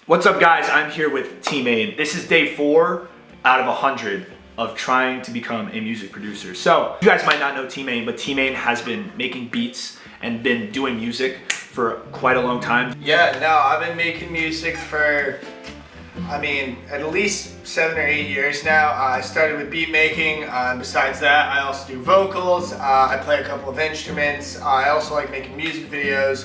What's up guys, I'm here with Tmaintv. This is day 4 out of 100 of trying to become a music producer. So, you guys might not know Tmaintv, but Tmaintv has been making beats and been doing music for quite a long time. Yeah, no, I've been making music for, at least 7 or 8 years now. I started with beat making. Besides that, I also do vocals. I play a couple of instruments. I also like making music videos.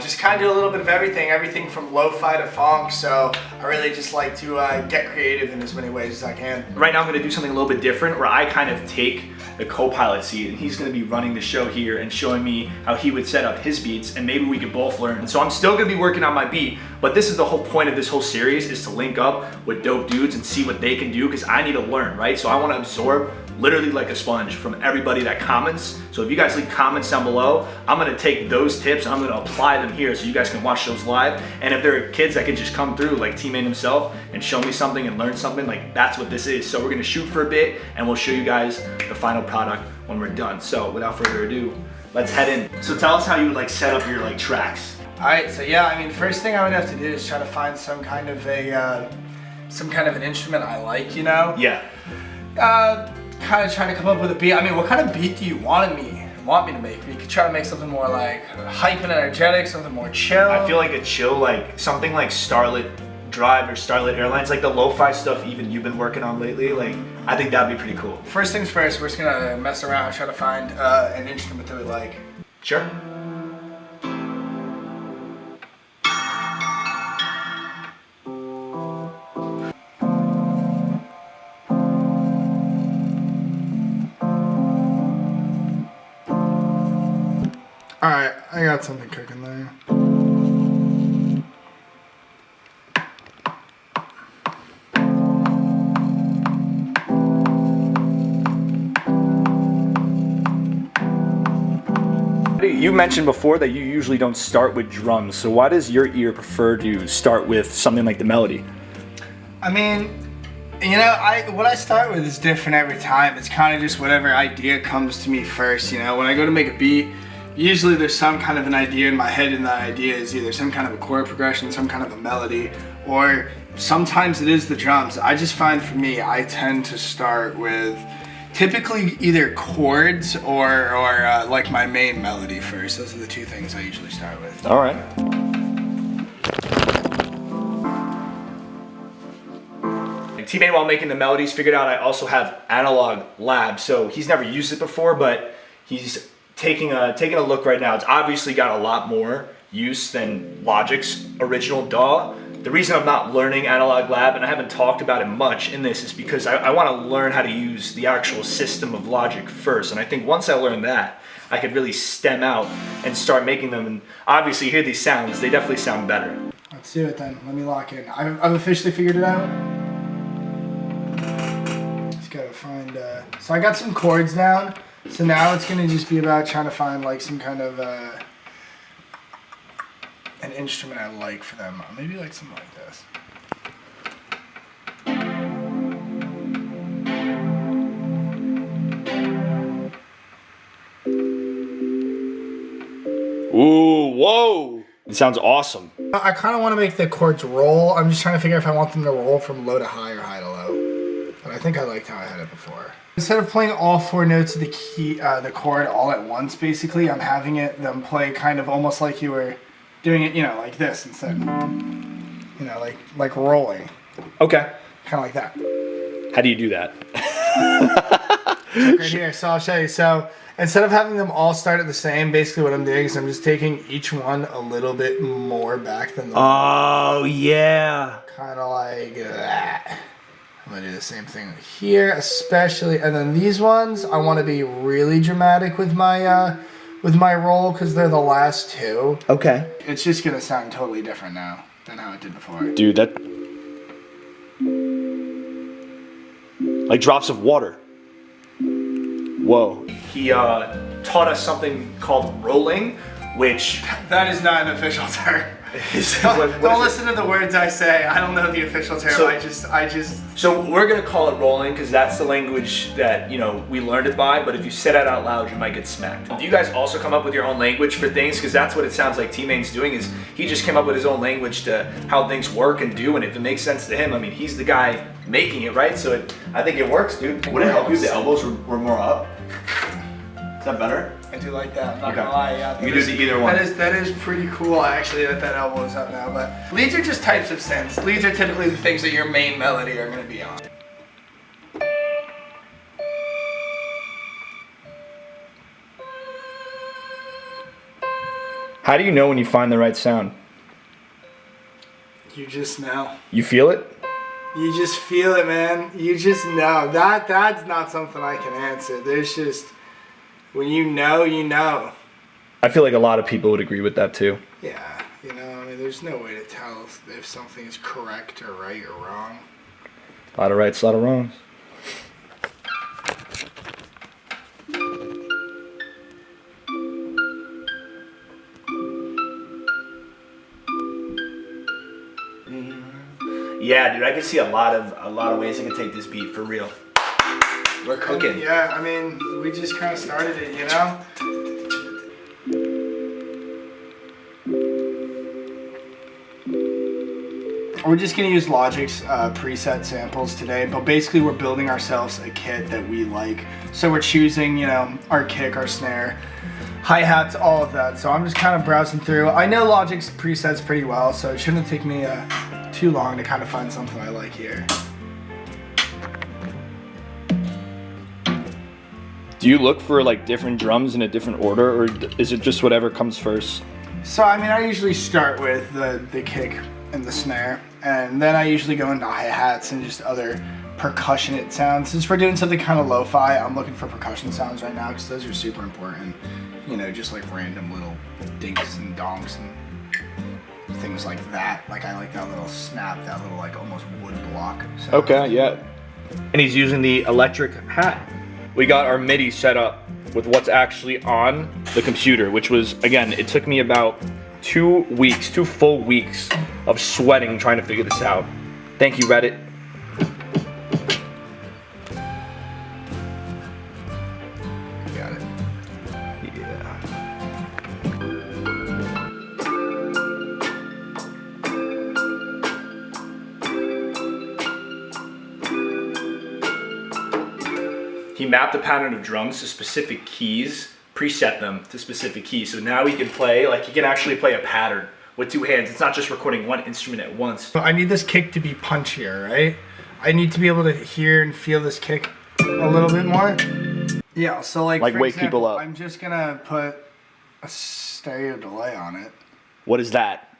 Just kind of do a little bit of everything from lo-fi to funk, so I really just like to get creative in as many ways as I can. Right now I'm going to do something a little bit different where I kind of take the co-pilot seat and he's going to be running the show here and showing me how he would set up his beats, and maybe we could both learn. And so I'm still going to be working on my beat, but this is the whole point of this whole series, is to link up with dope dudes and see what they can do, because I need to learn, right? So I want to absorb literally like a sponge from everybody that comments. So if you guys leave comments down below, I'm gonna take those tips and I'm gonna apply them here so you guys can watch those live. And if there are kids that can just come through, like Tmaintv himself, and show me something and learn something, like that's what this is. So we're gonna shoot for a bit and we'll show you guys the final product when we're done. So without further ado, let's head in. So tell us how you would like set up your like tracks. Alright, so yeah, first thing I would have to do is try to find some kind of an instrument I like, you know? Yeah. Kind of trying to come up with a beat. What kind of beat do you want me to make? We could try to make something more like hype and energetic, something more chill. I feel like a chill, like something like Starlit Drive or Starlit Airlines, like the lo-fi stuff even you've been working on lately. Like, I think that'd be pretty cool. First things first, we're just gonna mess around and try to find an instrument that we like. Sure. Alright, I got something cooking there. You mentioned before that you usually don't start with drums, so why does your ear prefer to start with something like the melody? What I start with is different every time. It's kind of just whatever idea comes to me first, you know? When I go to make a beat, usually there's some kind of an idea in my head, and that idea is either some kind of a chord progression, some kind of a melody, or sometimes it is the drums. I just find for me, I tend to start with typically either chords or like my main melody first. Those are the two things I usually start with. All right. Tmaintv, while making the melodies, figured out I also have Analog Lab, so he's never used it before, but he's taking a look right now. It's obviously got a lot more use than Logic's original DAW. The reason I'm not learning Analog Lab, and I haven't talked about it much in this, is because I want to learn how to use the actual system of Logic first. And I think once I learn that, I could really stem out and start making them. And obviously, you hear these sounds, they definitely sound better. Let's do it then. Let me lock in. I've officially figured it out. Just gotta find, so I got some chords down. So now it's gonna just be about trying to find like some kind of an instrument I like for them. Maybe like something like this. Ooh, whoa! It sounds awesome. I kind of want to make the chords roll. I'm just trying to figure out if I want them to roll from low to high or high to low. But I think I liked how I had it before. Instead of playing all 4 notes of the key, the chord all at once, basically, I'm having them play kind of almost like you were doing it, like this instead. Like rolling. Okay. Kind of like that. How do you do that? Right here, so I'll show you. So instead of having them all start at the same, basically what I'm doing is I'm just taking each one a little bit more back than the Oh, yeah. kind of like that. I'm gonna do the same thing here, especially, and then these ones I want to be really dramatic with my roll because they're the last 2. Okay. It's just gonna sound totally different now than how it did before. Dude, that like drops of water. Whoa. He taught us something called rolling, which That is not an official term. Don't listen to the words I say. I don't know the official term. So- I just. So we're gonna call it rolling because that's the language that we learned it by. But if you said it out loud, you might get smacked. Do you guys also come up with your own language for things? Because that's what it sounds like Tmaint's doing. Is he just came up with his own language to how things work and do, and if it makes sense to him, I mean, he's the guy making it, right? So I think it works, dude. Would it help you if the elbows were more up? Is that better? I do like that. I'm not Okay. gonna lie. Yeah, You can do either one. That is pretty cool actually that elbow is up now. But leads are just types of synths. Leads are typically the things that your main melody are gonna be on. How do you know when you find the right sound? You just know. You feel it? You just feel it, man. You just know. That's not something I can answer. There's just when you know, you know. I feel like a lot of people would agree with that too. Yeah, I mean, there's no way to tell if something is correct or right or wrong. A lot of rights, a lot of wrongs. Yeah, dude, I can see a lot of ways I can take this beat for real. We're cooking. Yeah, I mean, we just kind of started it, you know? We're just gonna use Logic's preset samples today, but basically we're building ourselves a kit that we like. So we're choosing, our kick, our snare, hi-hats, all of that. So I'm just kind of browsing through. I know Logic's presets pretty well, so it shouldn't take me too long to kind of find something I like here. Do you look for like different drums in a different order, or is it just whatever comes first? So I mean, I usually start with the kick and the snare, and then I usually go into hi-hats and just other percussionate sounds. Since we're doing something kind of lo-fi, I'm looking for percussion sounds right now because those are super important. Just like random little dinks and donks and things like that. Like I like that little snap, that little like almost wood block sound. Okay, yeah. And he's using the electric hat. We got our MIDI set up with what's actually on the computer, which was, again, it took me about 2 full weeks of sweating trying to figure this out. Thank you, Reddit. Got it. Yeah. He mapped a pattern of drums to specific keys, preset them to specific keys. So now he can play, like he can actually play a pattern with two hands. It's not just recording one instrument at once. So I need this kick to be punchier, right? I need to be able to hear and feel this kick a little bit more. Yeah, so like for wake example, people up. I'm just gonna put a stereo delay on it. What is that?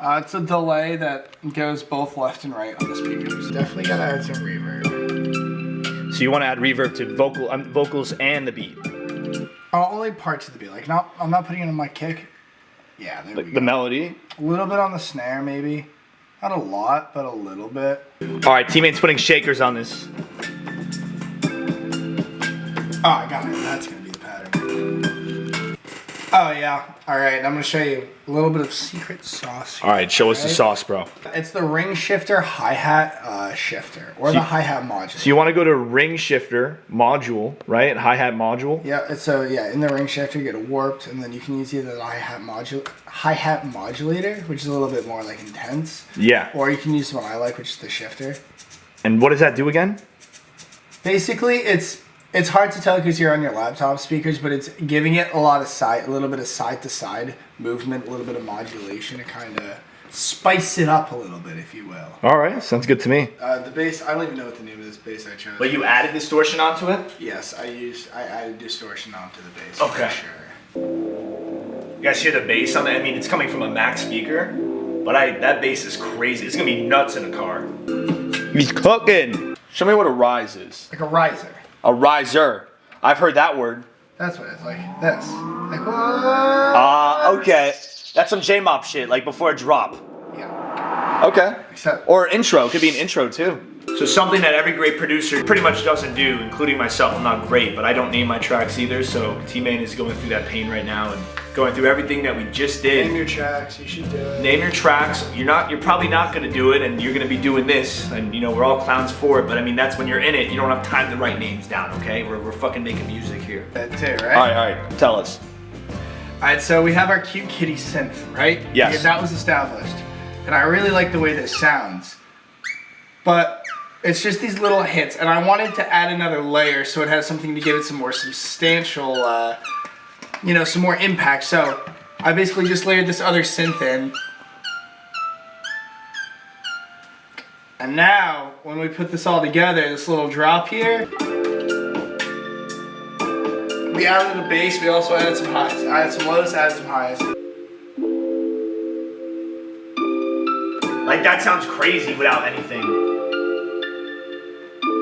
It's a delay that goes both left and right on the speakers. Definitely gotta add some reverb. So you want to add reverb to vocals and the beat? Only parts of the beat. Like I'm not putting it on my kick. Yeah, there we go. The melody? A little bit on the snare, maybe. Not a lot, but a little bit. All right, Tmaint's putting shakers on this. Oh, I got it. That's gonna be the pattern. Oh yeah. All right. I'm gonna show you a little bit of secret sauce here. All right, show us the sauce, bro. It's the ring shifter hi-hat shifter, or the hi-hat module. So you want to go to ring shifter module, right? Hi-hat module. Yeah. So yeah, in the ring shifter, you get a warped, and then you can use either the hi-hat modulator, which is a little bit more like intense. Yeah. Or you can use the one I like, which is the shifter. And what does that do again? Basically, it's hard to tell because you're on your laptop speakers, but it's giving it a little bit of side-to-side movement, a little bit of modulation to kind of spice it up a little bit, if you will. All right, sounds good to me. The bass, I don't even know what the name of this bass I chose. But you added distortion onto it? Yes, I added distortion onto the bass. Okay. For sure. You guys hear the bass on that? I mean, it's coming from a Mac speaker, but that bass is crazy. It's gonna be nuts in a car. He's cooking. Show me what a rise is. Like a riser. A riser. I've heard that word. That's what it's like. This. Like what? Okay. That's some J-Mop shit, like before a drop. Yeah. Okay. Except, Or intro. It could be an intro too. So something that every great producer pretty much doesn't do, including myself. I'm not great, but I don't name my tracks either. So T-Main is going through that pain right now and going through everything that we just did. name your tracks. You should do it. Name your tracks. You're probably not gonna do it, and you're gonna be doing this, and you know we're all clowns for it. But I mean, that's when you're in it. You don't have time to write names down. Okay, we're fucking making music here. That's it, right? All right. Tell us. Alright, so we have our cute kitty synth, right? Yes. Yeah, that was established. And I really like the way this sounds. But it's just these little hits, and I wanted to add another layer so it has something to give it some more substantial, some more impact. So I basically just layered this other synth in. And now, when we put this all together, this little drop here, we added a bass, we also added some highs. I added some lows, added some highs. Like that sounds crazy without anything.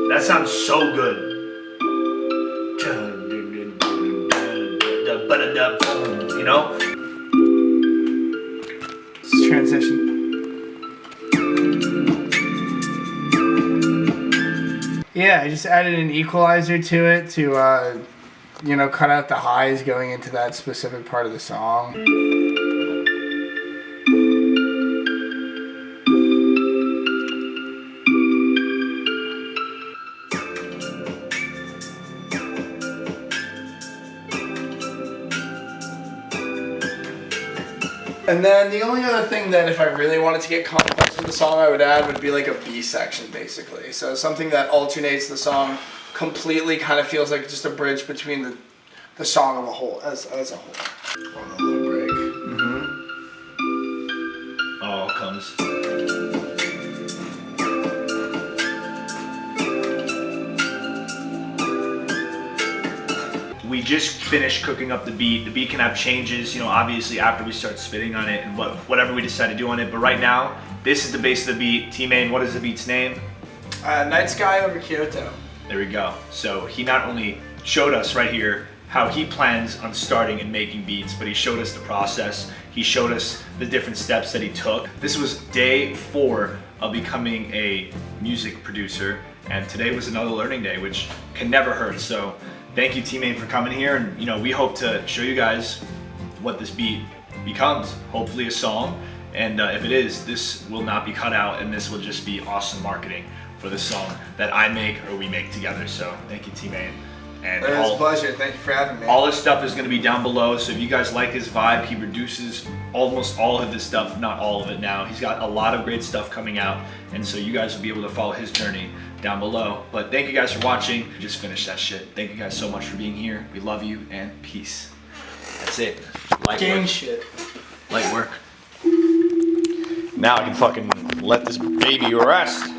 That sounds so good. You know? It's transition. Yeah, I just added an equalizer to it to, cut out the highs going into that specific part of the song. And then the only other thing that if I really wanted to get complex with the song I would add would be like a B section basically. So something that alternates the song completely, kind of feels like just a bridge between the song of a whole, as a whole. On a little break. Oh, it comes. We just finished cooking up the beat. The beat can have changes, obviously after we start spitting on it and whatever we decide to do on it. But right now, this is the base of the beat. T-Main, what is the beat's name? Night Sky Over Kyoto. There we go. So he not only showed us right here how he plans on starting and making beats, but he showed us the process. He showed us the different steps that he took. This was day 4 of becoming a music producer, and today was another learning day, which can never hurt. So thank you, T-Main, for coming here, and we hope to show you guys what this beat becomes. Hopefully a song, and if it is, this will not be cut out, and this will just be awesome marketing for the song that I make or we make together. So thank you, T-Main. And It was a pleasure. Thank you for having me. all his stuff is going to be down below, so if you guys like his vibe, he produces almost all of his stuff, not all of it now. He's got a lot of great stuff coming out, and so you guys will be able to follow his journey down below. But thank you guys for watching. Just finished that shit. Thank you guys so much for being here. We love you, and peace. That's it. Light Gang work. shit. Light work. Now I can fucking let this baby rest.